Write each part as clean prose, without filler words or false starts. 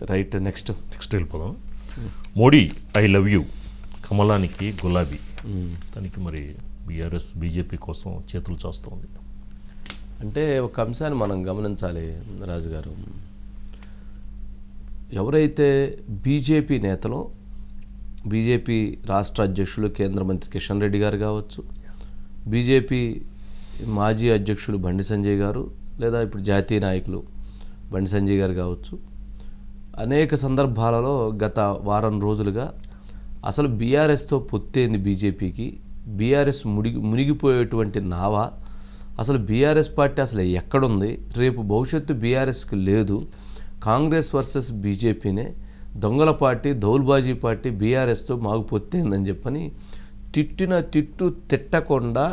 Right. Next వెళ్ళిపోదాం. Modi I love you, కమలానికి గులాబీ. దానికి మరి బీఆర్ఎస్ బీజేపీ కోసం చేతులు చాస్తుంది. అంటే ఒక అంశాన్ని మనం గమనించాలి రాజుగారు. ఎవరైతే బీజేపీ నేతలో బీజేపీ రాష్ట్ర అధ్యక్షులు కేంద్ర మంత్రి కిషన్ రెడ్డి గారు కావచ్చు, బీజేపీ మాజీ అధ్యక్షులు బండి సంజయ్ గారు, లేదా ఇప్పుడు జాతీయ నాయకులు బండి సంజయ్ గారు కావచ్చు, అనేక సందర్భాలలో గత వారం రోజులుగా అసలు బీఆర్ఎస్తో పొత్తేంది బీజేపీకి, బీఆర్ఎస్ మునిగిపోయేటువంటి నావ, అసలు బీఆర్ఎస్ పార్టీ అసలు ఎక్కడుంది, రేపు భవిష్యత్తు బీఆర్ఎస్కి లేదు, కాంగ్రెస్ వర్సెస్ బీజేపీనే, దొంగల పార్టీ దౌల్బాజీ పార్టీ బీఆర్ఎస్తో మాకు పొత్తేందని చెప్పని తిట్టు తిట్టకుండా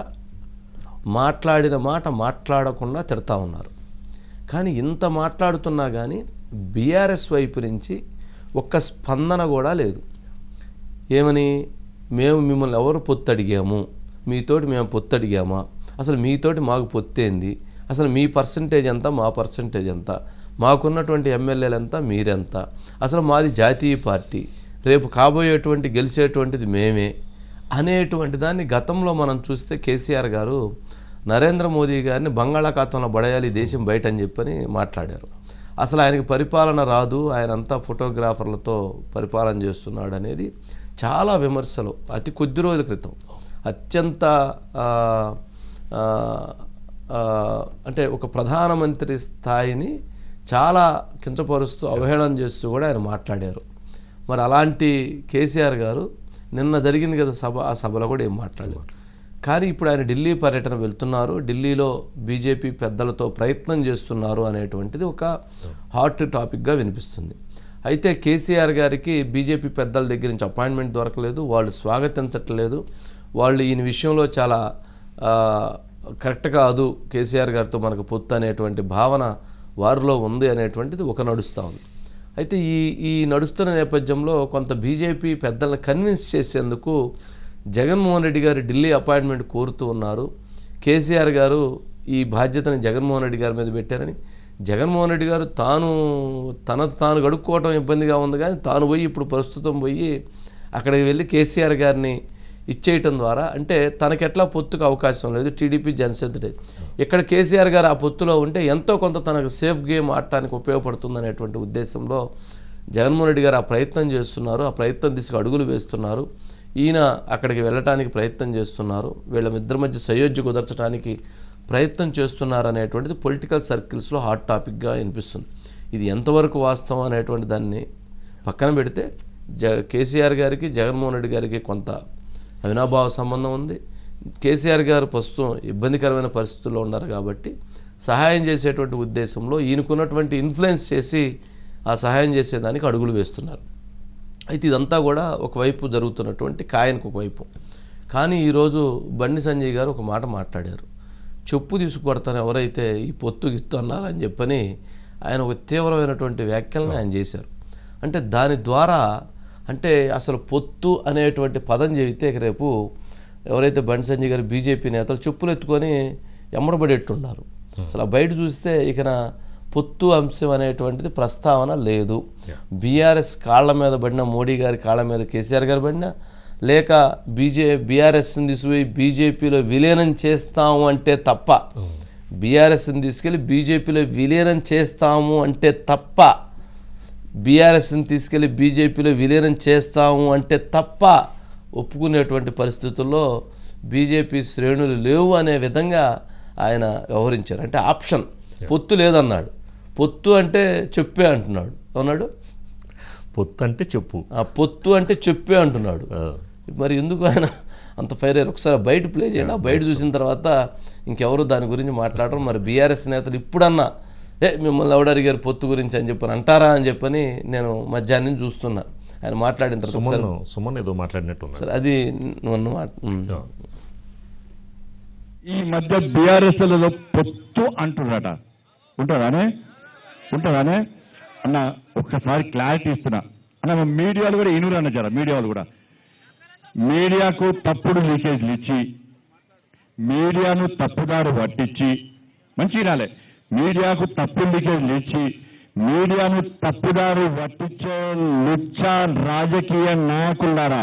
మాట్లాడిన మాట మాట్లాడకుండా తిడతా ఉన్నారు. కానీ ఇంత మాట్లాడుతున్నా కానీ బీఆర్ఎస్ వైపు నుంచి ఒక్క స్పందన కూడా లేదు. ఏమని, మేము మిమ్మల్ని ఎవరు పొత్తు అడిగాము, మీతోటి మేము పొత్తు అడిగామా, అసలు మీతోటి మాకు పొత్తేంది, అసలు మీ పర్సంటేజ్ ఎంత మా పర్సంటేజ్ ఎంత, మాకున్నటువంటి ఎమ్మెల్యేలు ఎంత మీరెంత, అసలు మాది జాతీయ పార్టీ, రేపు కాబోయేటువంటి గెలిచేటువంటిది మేమే అనేటువంటి దాన్ని గతంలో మనం చూస్తే కేసీఆర్ గారు నరేంద్ర మోదీ గారిని బంగాళాఖాతంలో పడేయాలి దేశం బయట అని చెప్పని మాట్లాడారు. అసలు ఆయనకి పరిపాలన రాదు, ఆయన అంతా ఫోటోగ్రాఫర్లతో పరిపాలన చేస్తున్నాడు అనేది చాలా విమర్శలు అతి కొద్ది రోజుల క్రితం అత్యంత అంటే ఒక ప్రధానమంత్రి స్థాయిని చాలా కించపరుస్తూ అవహేళన చేస్తూ కూడా ఆయన మాట్లాడారు. మరి అలాంటి కేసీఆర్ గారు నిన్న జరిగింది కదా సభ, ఆ సభలో కూడా ఏం మాట్లాడారు. కానీ ఇప్పుడు ఆయన ఢిల్లీ పర్యటన వెళ్తున్నారు, ఢిల్లీలో బీజేపీ పెద్దలతో ప్రయత్నం చేస్తున్నారు అనేటువంటిది ఒక హాట్ టాపిక్గా వినిపిస్తుంది. అయితే కేసీఆర్ గారికి బీజేపీ పెద్దల దగ్గర నుంచి అపాయింట్మెంట్ దొరకలేదు, వాళ్ళు స్వాగతించట్లేదు, వాళ్ళు ఈయన విషయంలో చాలా కరెక్ట్ కాదు కేసీఆర్ గారితో మనకు పొత్తు అనేటువంటి భావన వారిలో ఉంది అనేటువంటిది ఒక నడుస్తూ ఉంది. అయితే ఈ నడుస్తున్న నేపథ్యంలో కొంత బీజేపీ పెద్దలను కన్విన్స్ చేసేందుకు జగన్మోహన్ రెడ్డి గారు ఢిల్లీ అపాయింట్మెంట్ కోరుతూ ఉన్నారు. కేసీఆర్ గారు ఈ బాధ్యతని జగన్మోహన్ రెడ్డి గారి మీద పెట్టారని, జగన్మోహన్ రెడ్డి గారు తాను గడుక్కోవటం ఇబ్బందిగా ఉంది, కానీ తాను పోయి ఇప్పుడు ప్రస్తుతం పోయి అక్కడికి వెళ్ళి కేసీఆర్ గారిని ఇచ్చేయటం ద్వారా అంటే తనకెట్లా పొత్తుకు అవకాశం లేదు, టీడీపీ జనసేన ఇక్కడ కేసీఆర్ గారు ఆ పొత్తులో ఉంటే ఎంతో కొంత తనకు సేఫ్ గేమ్ ఆడటానికి ఉపయోగపడుతుంది అనేటువంటి ఉద్దేశంలో జగన్మోహన్ రెడ్డి గారు ఆ ప్రయత్నం చేస్తున్నారు, ఆ ప్రయత్నం దిశగా అడుగులు వేస్తున్నారు. ఈయన అక్కడికి వెళ్ళటానికి ప్రయత్నం చేస్తున్నారు, వీళ్ళిద్దరి మధ్య సయోధ్య కుదర్చడానికి ప్రయత్నం చేస్తున్నారు అనేటువంటిది పొలిటికల్ సర్కిల్స్లో హాట్ టాపిక్గా వినిపిస్తుంది. ఇది ఎంతవరకు వాస్తవం అనేటువంటి దాన్ని పక్కన పెడితే కేసీఆర్ గారికి జగన్మోహన్ రెడ్డి గారికి కొంత అవినాభావ సంబంధం ఉంది. కేసీఆర్ గారు ప్రస్తుతం ఇబ్బందికరమైన పరిస్థితుల్లో ఉన్నారు కాబట్టి సహాయం చేసేటువంటి ఉద్దేశంలో ఈయనకున్నటువంటి ఇన్ఫ్లుయెన్స్ చేసి ఆ సహాయం చేసేదానికి అడుగులు వేస్తున్నారు. అయితే ఇదంతా కూడా ఒకవైపు జరుగుతున్నటువంటి కాయనికి ఒకవైపు. కానీ ఈరోజు బండి సంజయ్ గారు ఒక మాట మాట్లాడారు. చెప్పు తీసుకొడతాను ఎవరైతే ఈ పొత్తు గిత్తు అన్నారని చెప్పని ఆయన ఒక తీవ్రమైనటువంటి వ్యాఖ్యలను ఆయన చేశారు. అంటే దాని ద్వారా అంటే అసలు పొత్తు అనేటువంటి పదం చెబితే రేపు ఎవరైతే బండి సంజయ్ గారు బీజేపీ నేతలు చెప్పులు ఎత్తుకొని ఎమ్మడబడేట్టున్నారు. అసలు బయట చూస్తే ఇక పొత్తు అంశం అనేటువంటిది ప్రస్తావన లేదు. బీఆర్ఎస్ కాళ్ళ మీద పడిన, మోడీ గారి కాళ్ళ మీద కేసీఆర్ గారు పడినా, లేక బీఆర్ఎస్ని తీసుకుపోయి బీజేపీలో విలీనం చేస్తాము అంటే తప్ప, బీఆర్ఎస్ని తీసుకెళ్ళి బీజేపీలో విలీనం చేస్తాము అంటే తప్ప, బీఆర్ఎస్ని తీసుకెళ్ళి బీజేపీలో విలీనం చేస్తాము అంటే తప్ప ఒప్పుకునేటువంటి పరిస్థితుల్లో బీజేపీ శ్రేణులు లేవు అనే విధంగా ఆయన వ్యవహరించారు. అంటే ఆప్షన్ పొత్తు లేదన్నాడు, పొత్తు అంటే చెప్పే అంటున్నాడు. అన్నాడు పొత్తు అంటే చెప్పు, పొత్తు అంటే చెప్పే అంటున్నాడు. మరి ఎందుకు ఆయన అంత ఫైర్ అయ్యారు? ఒకసారి బయట ప్లే చేయండి. బయట చూసిన తర్వాత ఇంకెవరు దాని గురించి మాట్లాడరు. మరి బీఆర్ఎస్ నేతలు ఇప్పుడన్నా మిమ్మల్ని ఎవడు అడిగారు పొత్తు గురించి అని చెప్పని అంటారా అని చెప్పని నేను మధ్యాహ్నం చూస్తున్నా ఆయన మాట్లాడిన తర్వాత. సుమన్ ఏదో మాట్లాడినట్టు సరే, అది నువ్వు ఈ మధ్య బీఆర్ఎస్లలో పొత్తు అంటున్నాట ఉంటుందానే అన్న ఒక్కసారి క్లారిటీ ఇస్తున్నా అన్న. మీడియాలు కూడా ఇనురు అన్న జర మీడియా వాళ్ళు కూడా మీడియాకు తప్పుడు లీకేజ్లు ఇచ్చి మీడియాను తప్పుదారు పట్టించి మంచి రాలే మీడియాకు తప్పుడు లీకేజ్లు ఇచ్చి మీడియాను తప్పుదారి పట్టించే లుచ్చ రాజకీయ నాయకులారా,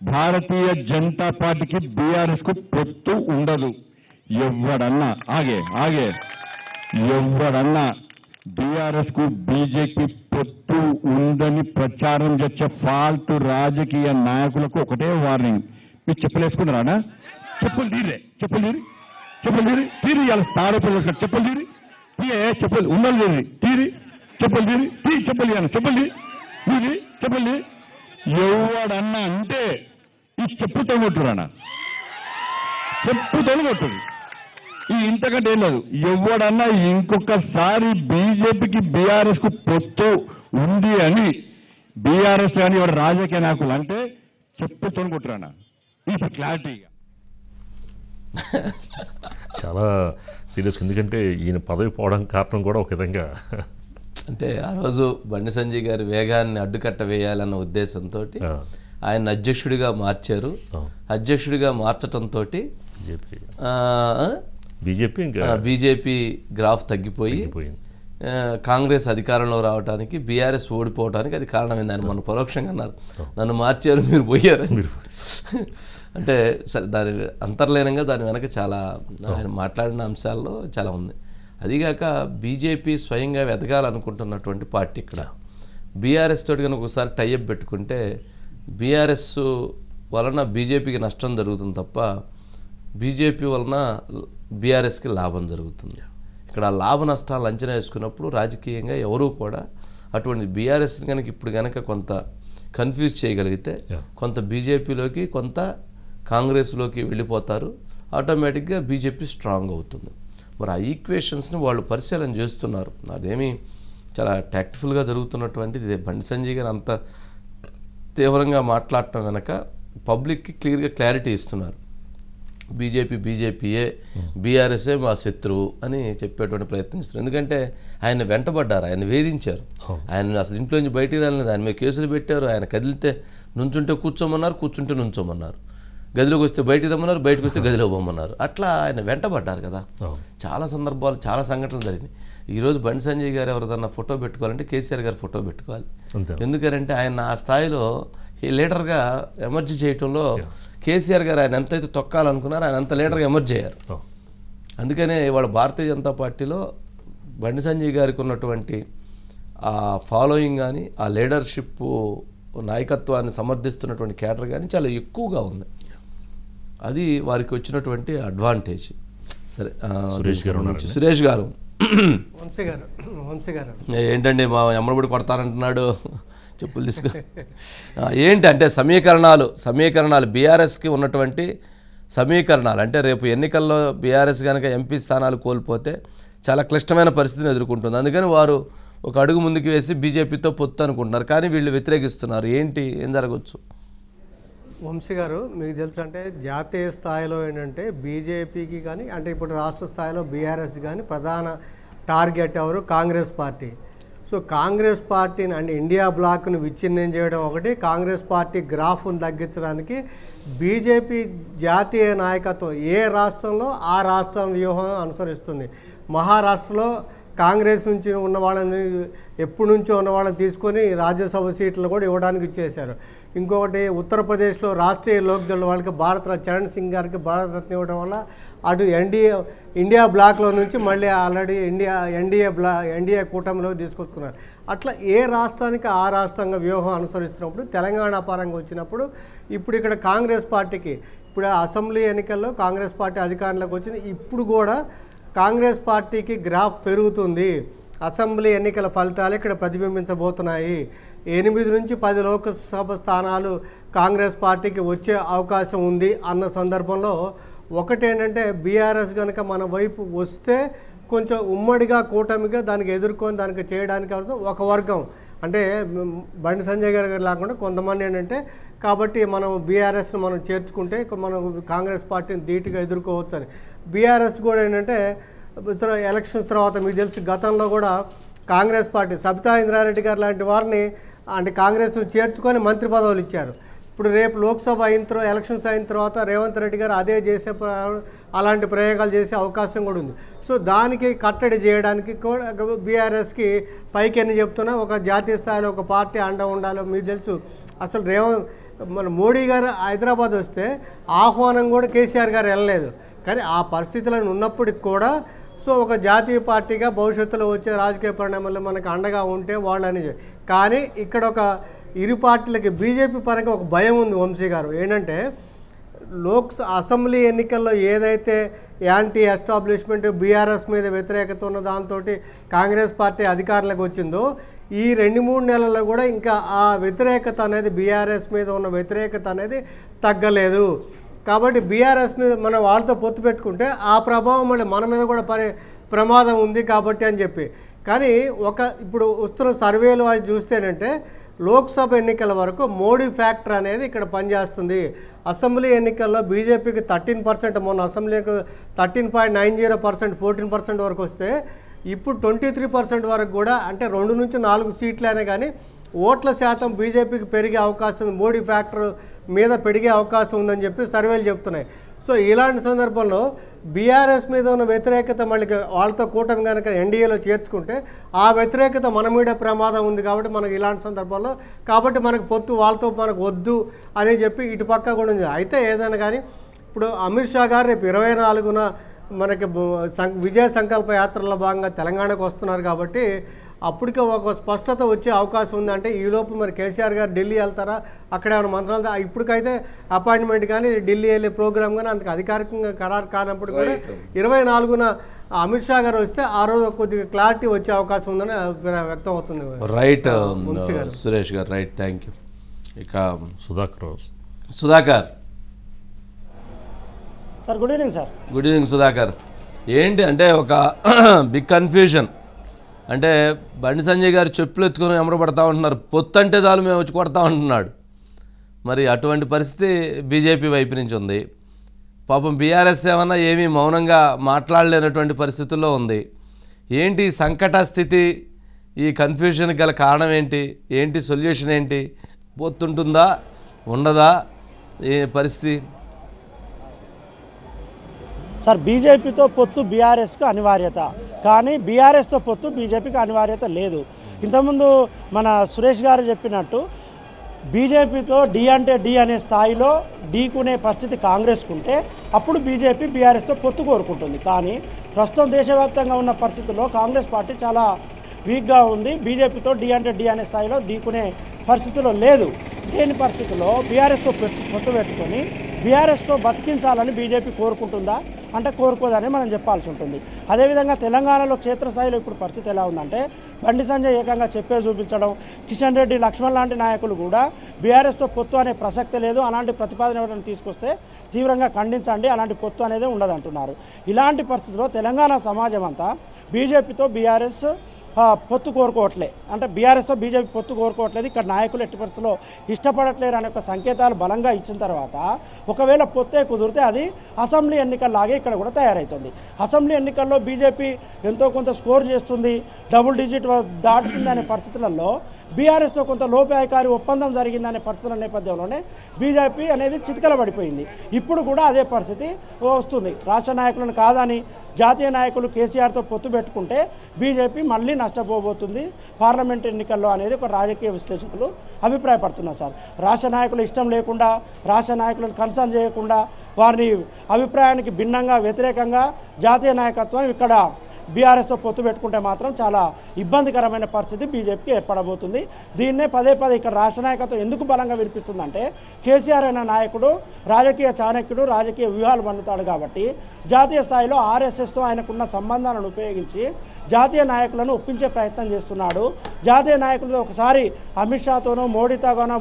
భారతీయ జనతా పార్టీకి బీఆర్ఎస్ కు పొత్తు ఉండదు. ఎవడన్నా ఎవడన్నా బీఆర్ఎస్ కు బీజేపీ పొత్తు ఉందని ప్రచారం చేసే ఫాల్తు రాజకీయ నాయకులకు ఒకటే వార్నింగ్. మీరు చెప్పులేసుకున్నారా? చెప్పులు తీరి ఇలా తారపులు చెప్పులు తీరి చెప్పులు ఉన్నది తీరి చెప్పులు తీరి చెప్పులు తీరి ఎవడన్నా అంటే ఈ చెప్పుతో కొట్టురానా, చెప్పుతో కొట్టుడు. ఈ ఇంతకంటే ఏం లేదు. ఎవడన్నా ఇంకొకసారి బీజేపీకి బీఆర్ఎస్ కు పొత్తు ఉంది అని బీఆర్ఎస్ కానీ ఎవరు రాజకీయ నాయకులు అంటే చెప్పుతో కొట్టురానా. ఇది క్లారిటీగా చాలా సీరియస్. ఎందుకంటే ఈయన పదవి పోవడానికి కారణం కూడా ఒక విధంగా అంటే ఆ రోజు బండి సంజయ్ గారి వేగాన్ని అడ్డుకట్ట వేయాలన్న ఉద్దేశంతో ఆయన అధ్యక్షుడిగా మార్చారు. అధ్యక్షుడిగా మార్చడంతో బీజేపీ గ్రాఫ్ తగ్గిపోయి కాంగ్రెస్ అధికారంలో రావడానికి, బీఆర్ఎస్ ఓడిపోవడానికి అది కారణమైంది. ఆయన మన పరోక్షంగా అన్నారు, నన్ను మార్చారు మీరు పోయారు. అంటే సరే, దాని అంతర్లీనంగా దాని వెనక చాలా ఆయన మాట్లాడిన అంశాల్లో చాలా ఉంది. అదిగాక బీజేపీ స్వయంగా ఎదగాలనుకుంటున్నటువంటి పార్టీ. ఇక్కడ బీఆర్ఎస్ తోటి కనుక ఒకసారి టైఅప్ పెట్టుకుంటే బీఆర్ఎస్ వలన బీజేపీకి నష్టం జరుగుతుంది తప్ప బీజేపీ వలన బీఆర్ఎస్కి లాభం జరుగుతుంది. ఇక్కడ లాభ నష్టాలు అంచనా వేసుకున్నప్పుడు రాజకీయంగా ఎవరూ కూడా అటువంటి బీఆర్ఎస్ని కనుక ఇప్పుడు కనుక కొంత కన్ఫ్యూజ్ చేయగలిగితే కొంత బీజేపీలోకి కొంత కాంగ్రెస్లోకి వెళ్ళిపోతారు. ఆటోమేటిక్గా బీజేపీ స్ట్రాంగ్ అవుతుంది. మరి ఆ ఈక్వేషన్స్ని వాళ్ళు పరిశీలన చేస్తున్నారు. అదేమి చాలా టాక్టిఫుల్గా జరుగుతున్నటువంటిది. బండి సంజయ్ గారు అంత తీవ్రంగా మాట్లాడటం కనుక పబ్లిక్కి క్లియర్గా క్లారిటీ ఇస్తున్నారు. బీజేపీయే, బీఆర్ఎస్ఏ మా శత్రువు అని చెప్పేటువంటి ప్రయత్నిస్తున్నారు. ఎందుకంటే ఆయన వెంటబడ్డారు, ఆయన వేధించారు. ఆయన అసలు ఇంట్లోంచి బయటికి రాలేదు. ఆయన మీద కేసులు పెట్టారు. ఆయన కదిలితే నుంచుంటే కూర్చోమన్నారు, కూర్చుంటే నుంచోమన్నారు. గదిలోకి వస్తే బయటికి రమ్మన్నారు, బయటకు వస్తే గదిలో పోమన్నారు. అట్లా ఆయన వెంటబడ్డారు కదా. చాలా సందర్భాలు, చాలా సంఘటనలు జరిగినాయి. ఈరోజు బండి సంజయ్ గారు ఎవరిదన్నా ఫోటో పెట్టుకోవాలంటే కేసీఆర్ గారు ఫోటో పెట్టుకోవాలి. ఎందుకంటే ఆయన ఆ స్థాయిలో ఈ లీడర్గా ఎమర్జీ చేయటంలో కేసీఆర్ గారు ఆయన ఎంతైతే తొక్కాలనుకున్నారో ఆయన అంత లీడర్గా ఎమర్జీ అయ్యారు. అందుకనే ఇవాళ భారతీయ జనతా పార్టీలో బండి సంజయ్ గారికి ఉన్నటువంటి ఆ ఫాలోయింగ్ కానీ, ఆ లీడర్షిప్ నాయకత్వాన్ని సమర్థిస్తున్నటువంటి క్యాడర్ కానీ చాలా ఎక్కువగా ఉంది. అది వారికి వచ్చినటువంటి అడ్వాంటేజ్. సరే, సురేష్ గారు ఏంటండి మా ఎమ్మడిపడి కొడతారంటున్నాడు, చెప్పులు తీసుకో. ఏంటి అంటే సమీకరణాలు బీఆర్ఎస్కి ఉన్నటువంటి సమీకరణాలు అంటే రేపు ఎన్నికల్లో బీఆర్ఎస్ కనుక ఎంపీ స్థానాలు కోల్పోతే చాలా క్లిష్టమైన పరిస్థితిని ఎదుర్కొంటుంది. అందుకని వారు ఒక అడుగు ముందుకు వేసి బీజేపీతో పొత్తు అనుకుంటున్నారు. కానీ వీళ్ళు వ్యతిరేకిస్తున్నారు. ఏంటి, ఏం జరగవచ్చు? వంశీ గారు, మీకు తెలుసు అంటే జాతీయ స్థాయిలో ఏంటంటే బీజేపీకి కానీ, అంటే ఇప్పుడు రాష్ట్ర స్థాయిలో బీఆర్ఎస్ కానీ ప్రధాన టార్గెట్ ఎవరు? కాంగ్రెస్ పార్టీ. సో కాంగ్రెస్ పార్టీని అంటే ఇండియా బ్లాక్ను విచ్ఛిన్నం చేయడం ఒకటి, కాంగ్రెస్ పార్టీ గ్రాఫ్ను తగ్గించడానికి బీజేపీ జాతీయ నాయకత్వం ఏ రాష్ట్రంలో ఆ రాష్ట్రం వ్యూహం అనుసరిస్తుంది. మహారాష్ట్రలో కాంగ్రెస్ నుంచి ఉన్న వాళ్ళని, ఎప్పటి నుంచో ఉన్న వాళ్ళని తీసుకొని రాజ్యసభ సీట్లు కూడా ఇవ్వడానికి ఇచ్చేశారు. ఇంకొకటి ఉత్తరప్రదేశ్లో రాష్ట్రీయ లోక్దళ్ వాళ్ళకి చరణ్ సింగ్ గారికి భారతరత్న ఇవ్వడం వల్ల అటు ఇండియా బ్లాక్లో నుంచి మళ్ళీ ఆల్రెడీ ఎన్డీఏ కూటమిలో తీసుకొచ్చుకున్నారు. అట్లా ఏ రాష్ట్రానికి ఆ రాష్ట్రంగా వ్యూహం అనుసరిస్తున్నప్పుడు తెలంగాణ పరంగా వచ్చినప్పుడు ఇప్పుడు ఇక్కడ కాంగ్రెస్ పార్టీకి ఇప్పుడు అసెంబ్లీ ఎన్నికల్లో కాంగ్రెస్ పార్టీ అధికారంలోకి వచ్చింది. ఇప్పుడు కూడా కాంగ్రెస్ పార్టీకి గ్రాఫ్ పెరుగుతుంది. అసెంబ్లీ ఎన్నికల ఫలితాలు ఇక్కడ ప్రతిబింబించబోతున్నాయి. 8 నుంచి 10 లోక్సభ స్థానాలు కాంగ్రెస్ పార్టీకి వచ్చే అవకాశం ఉంది అన్న సందర్భంలో ఒకటేంటంటే బీఆర్ఎస్ కనుక మన వైపు వస్తే కొంచెం ఉమ్మడిగా కూటమిగా దానికి ఎదుర్కొని దానికి చేయడానికి ఒక వర్గం అంటే బండి సంజయ్ గారు లేకుండా కొంతమంది ఏంటంటే కాబట్టి మనం బీఆర్ఎస్ను మనం చేర్చుకుంటే మనం కాంగ్రెస్ పార్టీని ధీటుగా ఎదుర్కోవచ్చు అని. బీఆర్ఎస్ కూడా ఏంటంటే ఎలక్షన్స్ తర్వాత మీకు తెలిసి గతంలో కూడా కాంగ్రెస్ పార్టీ సబితా ఇంద్రారెడ్డి గారు లాంటి వారిని అంటే కాంగ్రెస్ చేర్చుకొని మంత్రి పదవులు ఇచ్చారు. ఇప్పుడు రేపు లోక్సభ ఎలక్షన్స్ అయిన తర్వాత రేవంత్ రెడ్డి గారు అదే చేసే అలాంటి ప్రయోగాలు చేసే అవకాశం కూడా ఉంది. సో దానికి కట్టడి చేయడానికి బీఆర్ఎస్కి పైకి ఎన్ని చెప్తున్నా ఒక జాతీయ స్థాయిలో ఒక పార్టీ అండ ఉండాలో మీకు తెలుసు. అసలు మన మోడీ గారు హైదరాబాద్ వస్తే ఆహ్వానం కూడా కేసీఆర్ గారు వెళ్ళలేదు. కానీ ఆ పరిస్థితులను ఉన్నప్పటికి కూడా సో ఒక జాతీయ పార్టీగా భవిష్యత్తులో వచ్చే రాజకీయ పరిణామాల్లో మనకు అండగా ఉంటే వాళ్ళని. కానీ ఇక్కడ ఒక ఇరు పార్టీలకి బీజేపీ పరంగా ఒక భయం ఉంది వంశీ గారు. ఏంటంటే అసెంబ్లీ ఎన్నికల్లో ఏదైతే యాంటీ ఎస్టాబ్లిష్మెంట్ బీఆర్ఎస్ మీద వ్యతిరేకత ఉన్న దాంతో కాంగ్రెస్ పార్టీ అధికారంలోకి వచ్చిందో ఈ 2-3 నెలల్లో కూడా ఇంకా ఆ వ్యతిరేకత అనేది బీఆర్ఎస్ మీద ఉన్న వ్యతిరేకత అనేది తగ్గలేదు. కాబట్టి బీఆర్ఎస్ మీద మనం వాళ్ళతో పొత్తు పెట్టుకుంటే ఆ ప్రభావం మళ్ళీ మన మీద కూడా ప్రమాదం ఉంది కాబట్టి అని చెప్పి. కానీ ఇప్పుడు వస్తున్న సర్వేలు వాళ్ళు చూస్తేనంటే లోక్సభ ఎన్నికల వరకు మోడీ ఫ్యాక్టర్ అనేది ఇక్కడ పనిచేస్తుంది. అసెంబ్లీ ఎన్నికల్లో బీజేపీకి 13%, మొన్న అసెంబ్లీకి 13.90%, 14% వరకు వస్తే ఇప్పుడు 23% వరకు కూడా, అంటే 2 నుంచి 4 సీట్లైనా కానీ ఓట్ల శాతం బీజేపీకి పెరిగే అవకాశం ఉంది, మోడీ ఫ్యాక్టర్ మీద పెరిగే అవకాశం ఉందని చెప్పి సర్వేలు చెప్తున్నాయి. సో ఇలాంటి సందర్భంలో బీఆర్ఎస్ మీద ఉన్న వ్యతిరేకత మళ్ళీ వాళ్ళతో కూటమి కనుక ఎన్డీఏలో చేర్చుకుంటే ఆ వ్యతిరేకత మన మీద ప్రమాదం ఉంది. కాబట్టి మనకు ఇలాంటి సందర్భాల్లో మనకు పొత్తు వాళ్ళతో మనకు వద్దు అని చెప్పి ఇటు పక్క కూడా ఉంది. అయితే ఏదైనా కానీ ఇప్పుడు అమిత్ షా గారు రేపు 24న మనకి విజయ సంకల్ప యాత్రలో భాగంగా తెలంగాణకు వస్తున్నారు. కాబట్టి అప్పటికే ఒక స్పష్టత వచ్చే అవకాశం ఉందంటే ఈలోపు మరి కేసీఆర్ గారు ఢిల్లీ వెళ్తారా, అక్కడ ఏమైనా మంత్రాలు ఇప్పటికైతే అపాయింట్మెంట్ కానీ ఢిల్లీ వెళ్ళే ప్రోగ్రామ్ కానీ అంతకు అధికారికంగా ఖరారు కానప్పుడు కూడా 24న అమిత్ షా గారు వస్తే ఆ రోజు కొద్దిగా క్లారిటీ వచ్చే అవకాశం ఉందని వ్యక్తం అవుతుంది. రైట్ సురేష్ గారు, రైట్, థ్యాంక్ యూ. ఇక Sudhakar sir, good evening sir. Good evening Sudhakar. ఏంటి అంటే ఒక బిగ్ కన్ఫ్యూజన్, అంటే బండి సంజయ్ గారు చెప్పులు ఎత్తుకుని ఎమరపడతా ఉంటున్నారు, పొత్తు అంటే చాలు మేము వచ్చి కొడతా ఉంటున్నాడు. మరి అటువంటి పరిస్థితి బీజేపీ వైపు నుంచి ఉంది. పాపం బీఆర్ఎస్ ఏమన్నా ఏమీ మౌనంగా మాట్లాడలేనటువంటి పరిస్థితుల్లో ఉంది. ఏంటి సంకట స్థితి, ఈ కన్ఫ్యూజన్కి గల కారణం ఏంటి సొల్యూషన్ ఏంటి? పొత్తుంటుందా ఉండదా, ఏ పరిస్థితి? సార్, బీజేపీతో పొత్తు బీఆర్ఎస్కు అనివార్యత, కానీ బీఆర్ఎస్తో పొత్తు బీజేపీకి అనివార్యత లేదు. ఇంతకుముందు మన సురేష్ గారు చెప్పినట్టు బీజేపీతో డి అంటే డి అనే స్థాయిలో ఢీకునే పరిస్థితి కాంగ్రెస్కు ఉంటే అప్పుడు బీజేపీ బీఆర్ఎస్తో పొత్తు కోరుకుంటుంది. కానీ ప్రస్తుతం దేశవ్యాప్తంగా ఉన్న పరిస్థితుల్లో కాంగ్రెస్ పార్టీ చాలా వీక్గా ఉంది. బీజేపీతో డి అంటే డి అనే స్థాయిలో ఢీకునే పరిస్థితిలో లేదు. లేని పరిస్థితుల్లో బీఆర్ఎస్తో పొత్తు పెట్టుకొని బీఆర్ఎస్తో బతికించాలని బీజేపీ కోరుకుంటుందా అంటే కోరుకోదని మనం చెప్పాల్సి ఉంటుంది. అదేవిధంగా తెలంగాణలో క్షేత్రస్థాయిలో ఇప్పుడు పరిస్థితి ఎలా ఉందంటే బండి సంజయ్ ఏకంగా చెప్పే చూపించడం, కిషన్ రెడ్డి, లక్ష్మణ్ లాంటి నాయకులు కూడా బీఆర్ఎస్తో పొత్తు అనే ప్రసక్తే లేదు, అలాంటి ప్రతిపాదన ఎవరైనా తీసుకొస్తే తీవ్రంగా ఖండించండి, అలాంటి పొత్తు అనేది ఉండదంటున్నారు. ఇలాంటి పరిస్థితుల్లో తెలంగాణ సమాజం అంతా బీజేపీతో బీఆర్ఎస్ పొత్తు కోరుకోవట్లే, అంటే బీఆర్ఎస్తో బీజేపీ పొత్తు కోరుకోవట్లేదు. ఇక్కడ నాయకులు ఎట్టి పరిస్థితుల్లో ఇష్టపడట్లేరు అనే ఒక సంకేతాలు బలంగా ఇచ్చిన తర్వాత ఒకవేళ పొత్తే కుదిరితే అది అసెంబ్లీ ఎన్నికల్లాగే ఇక్కడ కూడా తయారవుతుంది. అసెంబ్లీ ఎన్నికల్లో బీజేపీ ఎంతో కొంత స్కోర్ చేస్తుంది, డబుల్ డిజిట్ దాటుతుంది అనే పరిస్థితులలో బీఆర్ఎస్తో కొంత లోపాయకారి ఒప్పందం జరిగిందనే పరిస్థితుల నేపథ్యంలోనే బీజేపీ అనేది చితికల పడిపోయింది. ఇప్పుడు కూడా అదే పరిస్థితి వస్తుంది. రాష్ట్ర నాయకులను కాదని జాతీయ నాయకులు కేసీఆర్తో పొత్తు పెట్టుకుంటే బీజేపీ మళ్ళీ నష్టపోబోతుంది పార్లమెంట్ ఎన్నికల్లో అనేది ఒక రాజకీయ విశ్లేషకులు అభిప్రాయపడుతున్నారు. సార్, రాష్ట్ర నాయకులు ఇష్టం లేకుండా, రాష్ట్ర నాయకులను కన్సర్న్ చేయకుండా, వారిని అభిప్రాయానికి భిన్నంగా వ్యతిరేకంగా జాతీయ నాయకత్వం ఇక్కడ బీఆర్ఎస్తో పొత్తు పెట్టుకుంటే మాత్రం చాలా ఇబ్బందికరమైన పరిస్థితి బీజేపీకి ఏర్పడబోతుంది. దీన్నే పదే ఇక్కడ రాష్ట్ర నాయకత్వం ఎందుకు బలంగా వినిపిస్తుందంటే కేసీఆర్ అనే నాయకుడు రాజకీయ చాణక్యుడు, రాజకీయ వ్యూహాలు పొందుతాడు. కాబట్టి జాతీయ స్థాయిలో ఆర్ఎస్ఎస్తో ఆయనకున్న సంబంధాలను ఉపయోగించి జాతీయ నాయకులను ఒప్పించే ప్రయత్నం చేస్తున్నాడు. జాతీయ నాయకులతో ఒకసారి అమిత్ షాతోనో మోడీతోనో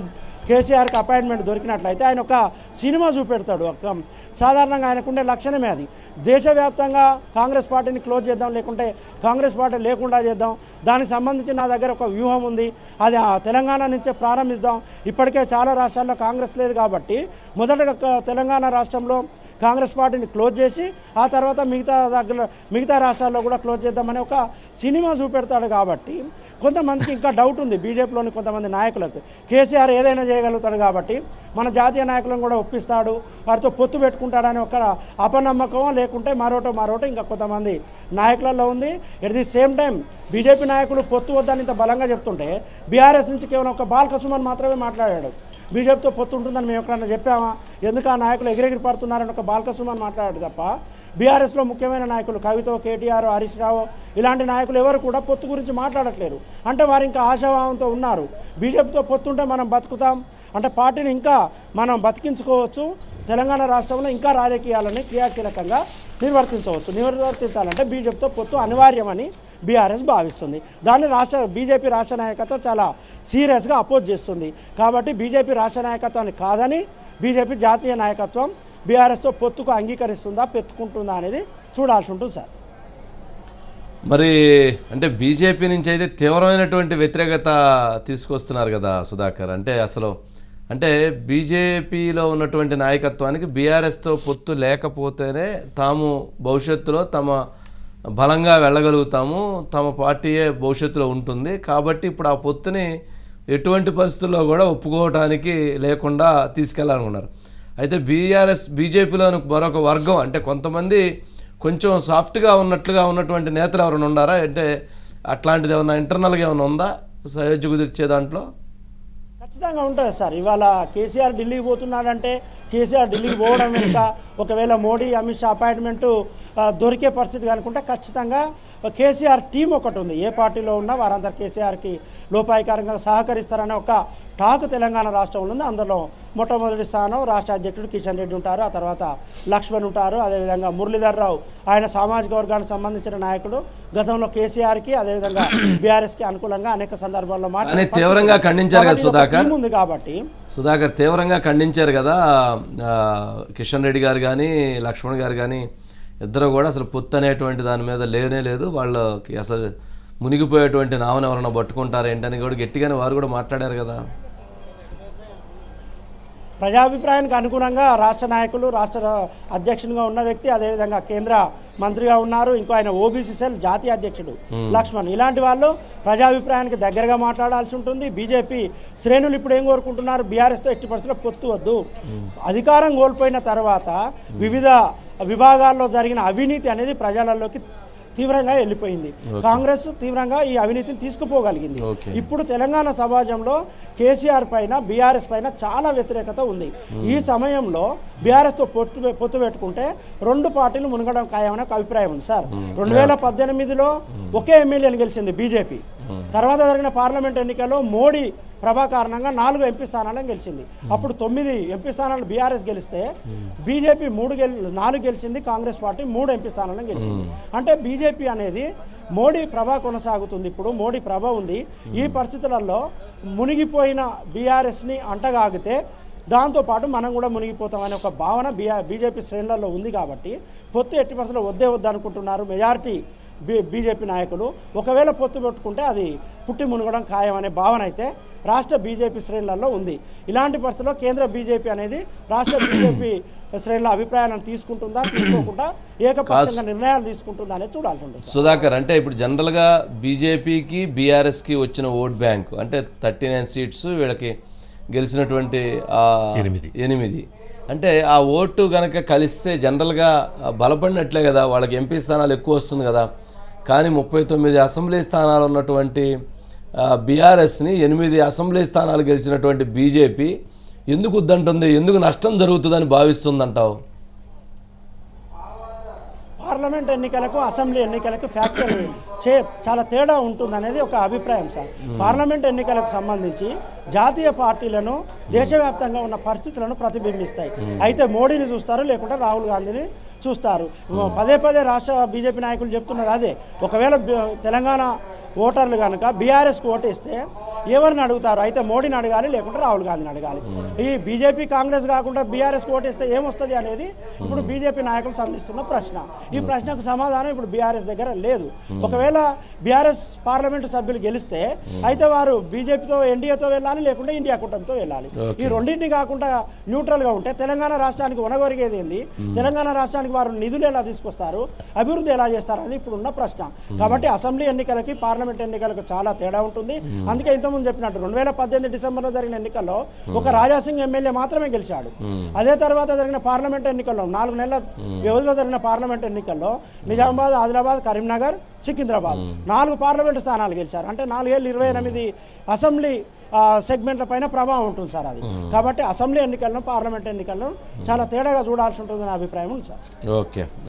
కేసీఆర్కి అపాయింట్మెంట్ దొరికినట్లయితే ఆయన ఒక సినిమా చూపెడతాడు. సాధారణంగా ఆయనకుండే లక్షణమే అది. దేశవ్యాప్తంగా కాంగ్రెస్ పార్టీని క్లోజ్ చేద్దాం, లేకుంటే కాంగ్రెస్ పార్టీ లేకుండా చేద్దాం, దానికి సంబంధించి నా దగ్గర ఒక వ్యూహం ఉంది, అది తెలంగాణ నుంచే ప్రారంభిద్దాం. ఇప్పటికే చాలా రాష్ట్రాల్లో కాంగ్రెస్ లేదు కాబట్టి మొదటగా తెలంగాణ రాష్ట్రంలో కాంగ్రెస్ పార్టీని క్లోజ్ చేసి ఆ తర్వాత మిగతా రాష్ట్రాల్లో కూడా క్లోజ్ చేద్దామని ఒక సినిమా చూపెడతాడు. కాబట్టి కొంతమందికి ఇంకా డౌట్ ఉంది బీజేపీలోని కొంతమంది నాయకులకు, కేసీఆర్ ఏదైనా చేయగలుగుతాడు కాబట్టి మన జాతీయ నాయకులను కూడా ఒప్పిస్తాడు, వారితో పొత్తు పెట్టుకుంటాడని ఒక అపనమ్మకం లేకుంటే మరోటో ఇంకా కొంతమంది నాయకులలో ఉంది. At the same time BJP నాయకులు పొత్తు వద్దని ఇంత బలంగా చెప్తుంటే బీఆర్ఎస్ నుంచి కేవలం ఒక బాలకృష్ణ మాత్రమే మాట్లాడాడు. బీజేపీతో పొత్తు ఉంటుందని మేము ఎక్కడన్నా చెప్పామా? ఎందుకు ఆ నాయకులు ఎగిరెగిరి పడుతున్నారని ఒక బాలకృష్ణ మాట్లాడాడు తప్ప బీఆర్ఎస్లో ముఖ్యమైన నాయకులు కవితో, కేటీఆర్, హరీష్ రావు ఇలాంటి నాయకులు ఎవరు కూడా పొత్తు గురించి మాట్లాడట్లేరు. అంటే వారు ఇంకా ఆశాభావంతో ఉన్నారు. బీజేపీతో పొత్తుంటే మనం బతుకుతాం, అంటే పార్టీని ఇంకా మనం బతికించుకోవచ్చు, తెలంగాణ రాష్ట్రంలో ఇంకా రాజకీయాలని క్రియాశీలకంగా నిర్వర్తించాలంటే బీజేపీతో పొత్తు అనివార్యమని బీఆర్ఎస్ భావిస్తుంది. దాన్ని బీజేపీ రాష్ట్ర నాయకత్వం చాలా సీరియస్గా అపోజ్ చేస్తుంది. కాబట్టి బీజేపీ రాష్ట్ర నాయకత్వాన్ని కాదని బీజేపీ జాతీయ నాయకత్వం బీఆర్ఎస్తో పొత్తుకు అంగీకరిస్తుందా, పెట్టుకుంటుందా అనేది చూడాల్సి ఉంటుంది సార్. మరి అంటే బీజేపీ నుంచి అయితే తీవ్రమైనటువంటి వ్యతిరేకత తీసుకొస్తున్నారు కదా సుధాకర్. అంటే బీజేపీలో ఉన్నటువంటి నాయకత్వానికి బీఆర్ఎస్తో పొత్తు లేకపోతేనే తాము భవిష్యత్తులో తమ బలంగా వెళ్ళగలుగుతాము, తమ పార్టీయే భవిష్యత్తులో ఉంటుంది, కాబట్టి ఇప్పుడు ఆ పొత్తుని ఎటువంటి పరిస్థితుల్లో కూడా ఒప్పుకోవటానికి లేకుండా తీసుకెళ్లాలనుకున్నారు. అయితే బీజేపీలోని మరొక వర్గం, అంటే కొంతమంది కొంచెం సాఫ్ట్గా ఉన్నటువంటి నేతలు ఎవరైనా ఉన్నారా? అంటే అట్లాంటిది ఏమన్నా ఇంటర్నల్గా ఏమైనా ఉందా సయోధ్య కుదిర్చే దాంట్లో? ఖచ్చితంగా ఉంటుంది సార్. ఇవాళ కేసీఆర్ ఢిల్లీకి పోతున్నాడంటే కేసీఆర్ ఢిల్లీకి పోవడం వెనుక ఒకవేళ మోడీ, అమిత్ షా అపాయింట్మెంటు దొరికే పరిస్థితి కనుకుంటే ఖచ్చితంగా కేసీఆర్ టీం ఒకటి ఉంది. ఏ పార్టీలో ఉన్నా వారందరూ కేసీఆర్కి లోపాయికారంగా సహకరిస్తారనే ఒక టాక్ తెలంగాణ రాష్ట్రంలో ఉంది. అందులో మొట్టమొదటి స్థానం రాష్ట్ర అధ్యక్షుడు కిషన్ రెడ్డి ఉంటారు, ఆ తర్వాత లక్ష్మణ్ ఉంటారు, అదేవిధంగా మురళీధర్ రావు ఆయన సామాజిక వర్గానికి సంబంధించిన నాయకుడు, గతంలో కేసీఆర్కి అదేవిధంగా బీఆర్ఎస్కి అనుకూలంగా అనేక సందర్భాల్లో తీవ్రంగా ఖండించారు కదా సుధాకర్. ఉంది కాబట్టి సుధాకర్ తీవ్రంగా ఖండించారు కదా కిషన్ రెడ్డి గారు కానీ లక్ష్మణ్ గారు కానీ ఇద్దరు కూడా అసలు పొత్తు అనేటువంటి దాని మీద లేనే లేదు, వాళ్ళకి అసలు మునిగిపోయేటువంటి నావను ఎవరైనా పట్టుకుంటారు ఏంటని కూడా గట్టిగానే వారు కూడా మాట్లాడారు కదా. ప్రజాభిప్రాయానికి అనుగుణంగా రాష్ట్ర నాయకులు, రాష్ట్ర అధ్యక్షునిగా ఉన్న వ్యక్తి, అదేవిధంగా కేంద్ర మంత్రిగా ఉన్నారు, ఇంకో ఆయన ఓబీసీ సెల్ జాతీయ అధ్యక్షుడు లక్ష్మణ్, ఇలాంటి వాళ్ళు ప్రజాభిప్రాయానికి దగ్గరగా మాట్లాడాల్సి ఉంటుంది. బీజేపీ శ్రేణులు ఇప్పుడు ఏం కోరుకుంటున్నారు? బీఆర్ఎస్తో ఎట్టి పరిస్థితుల్లో పొత్తు వద్దు, అధికారం కోల్పోయిన తర్వాత వివిధ విభాగాల్లో జరిగిన అవినీతి అనేది ప్రజలలోకి తీవ్రంగా వెళ్ళిపోయింది. కాంగ్రెస్ తీవ్రంగా ఈ అవినీతిని తీసుకుపోగలిగింది. ఇప్పుడు తెలంగాణ సమాజంలో కేసీఆర్ పైన, బీఆర్ఎస్ పైన చాలా వ్యతిరేకత ఉంది. ఈ సమయంలో బీఆర్ఎస్తో పొత్తు పెట్టుకుంటే రెండు పార్టీలు మునగడం ఖాయమనే ఒక అభిప్రాయం ఉంది సార్. 2018లో ఒకే ఎమ్మెల్యేని గెలిచింది బీజేపీ. తర్వాత జరిగిన పార్లమెంట్ ఎన్నికల్లో మోడీ ప్రభా కారణంగా 4 ఎంపీ స్థానాలను గెలిచింది. అప్పుడు 9 ఎంపీ స్థానాలు బీఆర్ఎస్ గెలిస్తే బీజేపీ 4 గెలిచింది, కాంగ్రెస్ పార్టీ 3 ఎంపీ స్థానాలను గెలిచింది. అంటే బీజేపీ అనేది మోడీ ప్రభా కొనసాగుతుంది. ఇప్పుడు మోడీ ప్రభ ఉంది. ఈ పరిస్థితులలో మునిగిపోయిన బీఆర్ఎస్ని అంటగాగితే దాంతోపాటు మనం కూడా మునిగిపోతామనే ఒక భావన బీజేపీ శ్రేణులలో ఉంది. కాబట్టి పొత్తు ఎట్టి పరిస్థితుల్లో వద్దు అనుకుంటున్నారు మెజారిటీ బీజేపీ నాయకులు. ఒకవేళ పొత్తు పెట్టుకుంటే అది పుట్టి మునగడం ఖాయం అనే భావన అయితే రాష్ట్ర బీజేపీ శ్రేణులలో ఉంది. ఇలాంటి పరిస్థితుల్లో కేంద్ర బీజేపీ అనేది రాష్ట్ర బీజేపీ శ్రేణుల అభిప్రాయాలను తీసుకుంటుందా, తీసుకోకుండా ఏకపక్షంగా నిర్ణయాలు తీసుకుంటుందా అనేది చూడాల్సి ఉంటుంది. సుధాకర్, అంటే ఇప్పుడు జనరల్గా బీజేపీకి బీఆర్ఎస్కి వచ్చిన ఓట్ బ్యాంక్ అంటే 39 సీట్స్, వీళ్ళకి గెలిచినటువంటి 8, అంటే ఆ ఓటు కనుక కలిస్తే జనరల్గా బలపడినట్లే కదా, వాళ్ళకి ఎంపీ స్థానాలు ఎక్కువ వస్తుంది కదా. కానీ 39 అసెంబ్లీ స్థానాలు ఉన్నటువంటి బీఆర్ఎస్ని 8 అసెంబ్లీ స్థానాలు గెలిచినటువంటి బీజేపీ ఎందుకు వద్దంటుంది, ఎందుకు నష్టం జరుగుతుందని భావిస్తుందంటావు? పార్లమెంట్ ఎన్నికలకు, అసెంబ్లీ ఎన్నికలకు ఫ్యాక్టర్ చాలా తేడా ఉంటుందనేది ఒక అభిప్రాయం సార్. పార్లమెంట్ ఎన్నికలకు సంబంధించి జాతీయ పార్టీలను, దేశవ్యాప్తంగా ఉన్న పరిస్థితులను ప్రతిబింబిస్తాయి. అయితే మోడీని చూస్తారు, లేకుంటే రాహుల్ గాంధీని చూస్తారు. పదే రాష్ట్ర బీజేపీ నాయకులు చెప్తున్నది అదే. ఒకవేళ తెలంగాణ ఓటర్లు కనుక బీఆర్ఎస్కి ఓటేస్తే ఎవరిని అడుగుతారు? అయితే మోడీని అడగాలి, లేకుంటే రాహుల్ గాంధీని అడగాలి. ఈ బీజేపీ కాంగ్రెస్ కాకుండా బీఆర్ఎస్కి ఓటేస్తే ఏమొస్తుంది అనేది ఇప్పుడు బీజేపీ నాయకులు సంధిస్తున్న ప్రశ్న. ఈ ప్రశ్నకు సమాధానం ఇప్పుడు బీఆర్ఎస్ దగ్గర లేదు. ఒకవేళ బీఆర్ఎస్ పార్లమెంటు సభ్యులు గెలిస్తే అయితే వారు బీజేపీతో ఎన్డీఏతో వెళ్ళాలి, లేకుంటే ఇండియా కూటమితో వెళ్ళాలి. ఈ రెండింటిని కాకుండా న్యూట్రల్గా ఉంటే తెలంగాణ రాష్ట్రానికి ఉనగొరిగేది ఏంది? తెలంగాణ రాష్ట్రానికి వారు నిధులు ఎలా తీసుకొస్తారు, అభివృద్ధి ఎలా చేస్తారు అనేది ఇప్పుడు ఉన్న ప్రశ్న. కాబట్టి అసెంబ్లీ ఎన్నికలకి పార్లమెంట్ ఎన్నికలకు చాలా తేడా ఉంటుంది. అందుకే ఇంతకుముందు చెప్పినట్టు 2018 డిసెంబర్లో జరిగిన ఎన్నికల్లో ఒక రాజాసింగ్ ఎమ్మెల్యే మాత్రమే గెలిచాడు. అదే తర్వాత జరిగిన పార్లమెంట్ ఎన్నికల్లో 4 నెలల వ్యవధిలో జరిగిన పార్లమెంట్ ఎన్నికల్లో నిజామాబాద్, ఆదిలాబాద్, కరీంనగర్, సికింద్రాబాద్ 4 పార్లమెంటు స్థానాలు గెలిచారు. అంటే 4 ఏళ్ళు 28 అసెంబ్లీ సెగ్మెంట్ల పైన ప్రభావం ఉంటుంది సార్ అది. కాబట్టి అసెంబ్లీ ఎన్నికలను పార్లమెంట్ ఎన్నికలను చాలా తేడాగా చూడాల్సి ఉంటుందని అభిప్రాయం ఉంది సార్. ఓకే.